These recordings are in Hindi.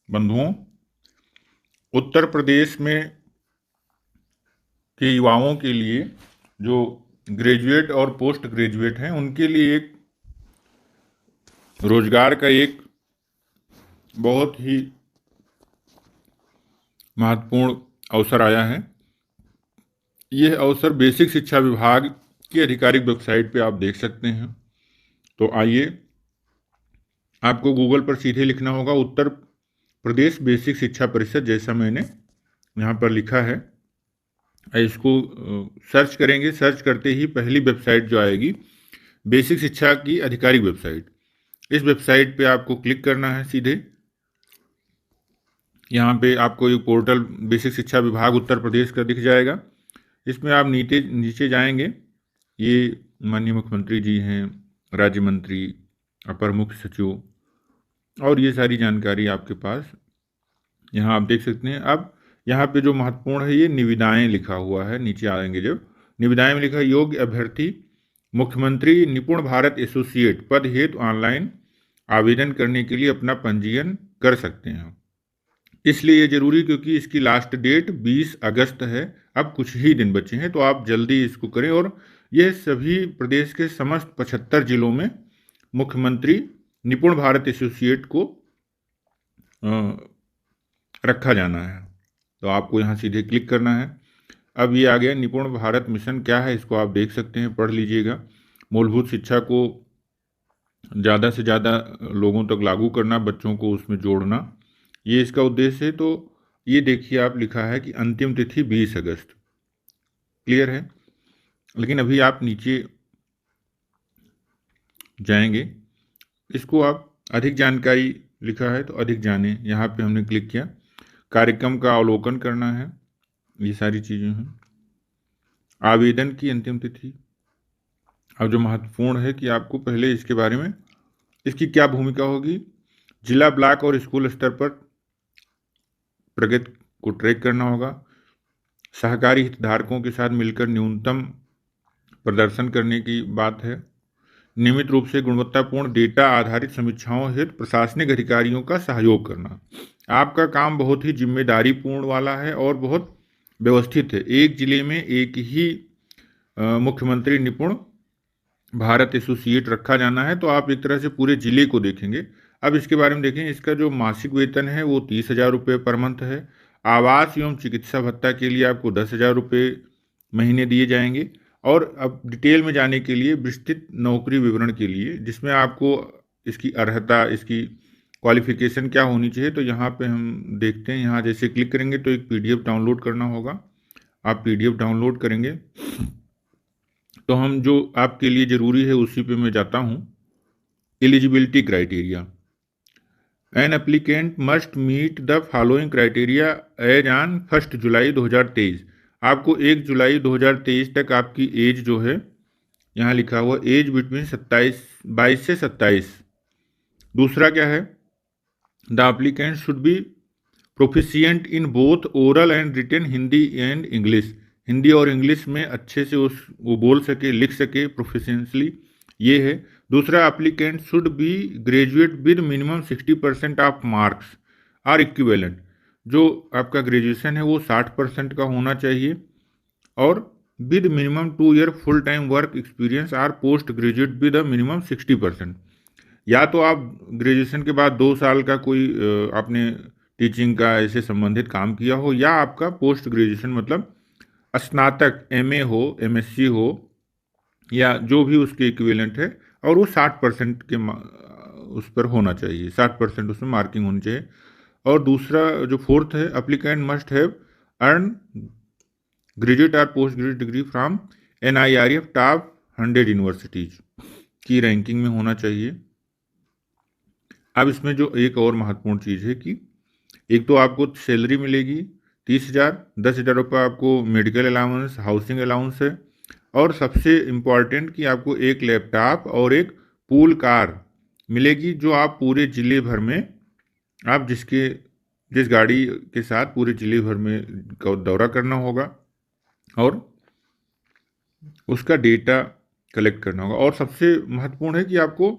बंधुओं, उत्तर प्रदेश में के युवाओं के लिए जो ग्रेजुएट और पोस्ट ग्रेजुएट हैं उनके लिए एक रोजगार का एक बहुत ही महत्वपूर्ण अवसर आया है। यह अवसर बेसिक शिक्षा विभाग की आधिकारिक वेबसाइट पे आप देख सकते हैं। तो आइए, आपको गूगल पर सीधे लिखना होगा उत्तर प्रदेश बेसिक शिक्षा परिषद, जैसा मैंने यहाँ पर लिखा है। इसको सर्च करेंगे। सर्च करते ही पहली वेबसाइट जो आएगी बेसिक शिक्षा की आधिकारिक वेबसाइट, इस वेबसाइट पे आपको क्लिक करना है सीधे। यहाँ पे आपको एक पोर्टल बेसिक शिक्षा विभाग उत्तर प्रदेश का दिख जाएगा। इसमें आप नीचे नीचे जाएंगे, ये माननीय मुख्यमंत्री जी हैं, राज्य मंत्री, अपर मुख्य सचिव और ये सारी जानकारी आपके पास यहाँ आप देख सकते हैं। अब यहाँ पे जो महत्वपूर्ण है, ये निविदाएं लिखा हुआ है। नीचे आएंगे जब, निविदाएं में लिखा है योग्य अभ्यर्थी मुख्यमंत्री निपुण भारत एसोसिएट पद हेतु ऑनलाइन आवेदन करने के लिए अपना पंजीयन कर सकते हैं। इसलिए ये जरूरी क्योंकि इसकी लास्ट डेट 20 अगस्त है। अब कुछ ही दिन बचे हैं, तो आप जल्दी इसको करें। और यह सभी प्रदेश के समस्त 75 जिलों में मुख्यमंत्री निपुण भारत एसोसिएट को रखा जाना है। तो आपको यहाँ सीधे क्लिक करना है। अब ये आ गया निपुण भारत मिशन क्या है, इसको आप देख सकते हैं, पढ़ लीजिएगा। मूलभूत शिक्षा को ज़्यादा से ज़्यादा लोगों तक लागू करना, बच्चों को उसमें जोड़ना, ये इसका उद्देश्य है। तो ये देखिए, आप लिखा है कि अंतिम तिथि 20 अगस्त। क्लियर है? लेकिन अभी आप नीचे जाएंगे, इसको आप अधिक जानकारी लिखा है तो अधिक जाने, यहाँ पे हमने क्लिक किया। कार्यक्रम का अवलोकन करना है, ये सारी चीज़ें हैं। आवेदन की अंतिम तिथि। अब जो महत्वपूर्ण है कि आपको पहले इसके बारे में, इसकी क्या भूमिका होगी, जिला, ब्लॉक और स्कूल स्तर पर प्रगति को ट्रैक करना होगा। सहकारी हितधारकों के साथ मिलकर न्यूनतम प्रदर्शन करने की बात है। नियमित रूप से गुणवत्तापूर्ण डेटा आधारित समीक्षाओं हेतु प्रशासनिक अधिकारियों का सहयोग करना। आपका काम बहुत ही जिम्मेदारीपूर्ण वाला है और बहुत व्यवस्थित है। एक जिले में एक ही मुख्यमंत्री निपुण भारत एसोसिएट रखा जाना है, तो आप एक तरह से पूरे जिले को देखेंगे। अब इसके बारे में देखें, इसका जो मासिक वेतन है वो 30,000 रुपये पर मंथ है। आवास एवं चिकित्सा भत्ता के लिए आपको 10,000 रुपये महीने दिए जाएंगे। और अब डिटेल में जाने के लिए विस्तृत नौकरी विवरण के लिए, जिसमें आपको इसकी अर्हता, इसकी क्वालिफिकेशन क्या होनी चाहिए, तो यहाँ पे हम देखते हैं। यहाँ जैसे क्लिक करेंगे तो एक PDF डाउनलोड करना होगा। आप PDF डाउनलोड करेंगे तो हम जो आपके लिए ज़रूरी है उसी पे मैं जाता हूँ। Eligibility criteria, an applicant must meet the following criteria age on 1 July 2023। आपको 1 जुलाई 2023 तक आपकी एज जो है, यहाँ लिखा हुआ एज बिटवीन 22 से 27। दूसरा क्या है, the applicant should be proficient in both oral and written Hindi and English. Hindi और इंग्लिश में अच्छे से वो बोल सके, लिख सके प्रोफिशिएंटली, ये है। दूसरा, applicant should be graduate with minimum 60% of marks or equivalent. जो आपका ग्रेजुएशन है वो 60% का होना चाहिए। और with minimum 2 year full time work experience R post graduate with a minimum 60%। या तो आप ग्रेजुएशन के बाद 2 साल का कोई आपने टीचिंग का ऐसे संबंधित काम किया हो, या आपका पोस्ट ग्रेजुएशन मतलब स्नातक MA हो, MSc हो, या जो भी उसके इक्विवेलेंट है, और वो 60% के उस पर होना चाहिए, 60% उसमें मार्किंग होनी चाहिए। और दूसरा जो फोर्थ है, applicant must have earn graduate और post graduate degree from NIRF top 100 universities की रैंकिंग में होना चाहिए। अब इसमें जो एक और महत्वपूर्ण चीज़ है कि एक तो आपको सैलरी मिलेगी 30,000, 10,000 रुपये आपको मेडिकल अलाउंस, हाउसिंग अलाउंस है। और सबसे इम्पॉर्टेंट कि आपको एक लैपटॉप और एक पूल कार मिलेगी, जो आप पूरे ज़िले भर में, आप जिस गाड़ी के साथ पूरे ज़िले भर में का दौरा करना होगा और उसका डेटा कलेक्ट करना होगा। और सबसे महत्वपूर्ण है कि आपको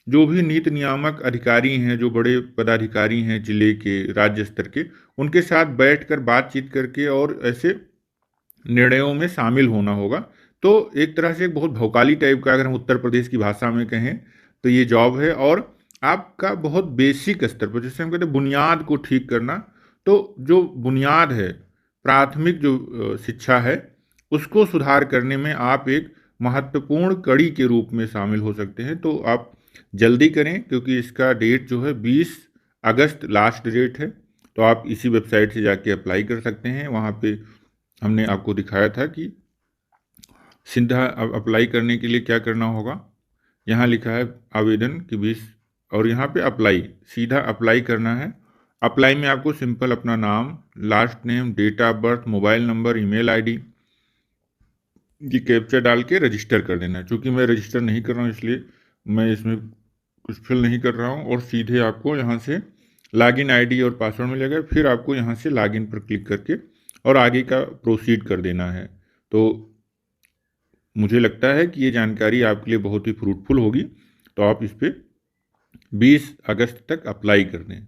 जो भी नीति नियामक अधिकारी हैं, जो बड़े पदाधिकारी हैं जिले के, राज्य स्तर के, उनके साथ बैठकर बातचीत करके और ऐसे निर्णयों में शामिल होना होगा। तो एक तरह से एक बहुत भौकाली टाइप का, अगर हम उत्तर प्रदेश की भाषा में कहें तो ये जॉब है। और आपका बहुत बेसिक स्तर पर, जैसे हम कहते हैं बुनियाद को ठीक करना, तो जो बुनियाद है, प्राथमिक जो शिक्षा है, उसको सुधार करने में आप एक महत्वपूर्ण कड़ी के रूप में शामिल हो सकते हैं। तो आप जल्दी करें, क्योंकि इसका डेट जो है 20 अगस्त लास्ट डेट है। तो आप इसी वेबसाइट से जाके अप्लाई कर सकते हैं। वहाँ पे हमने आपको दिखाया था कि सीधा अप्लाई करने के लिए क्या करना होगा। यहाँ लिखा है आवेदन की 20, और यहाँ पे अप्लाई, सीधा अप्लाई करना है। अप्लाई में आपको सिंपल अपना नाम, last name, date of birth, mobile number, email ID, ये कैप्चा डाल के रजिस्टर कर देना है। चूँकि मैं रजिस्टर नहीं कर रहा हूँ, इसलिए मैं इसमें कुछ फिल नहीं कर रहा हूँ। और सीधे आपको यहाँ से लॉगिन आईडी और पासवर्ड मिलेगा, फिर आपको यहाँ से लॉगिन पर क्लिक करके और आगे का प्रोसीड कर देना है। तो मुझे लगता है कि ये जानकारी आपके लिए बहुत ही फ्रूटफुल होगी। तो आप इस पर 20 अगस्त तक अप्लाई कर दें।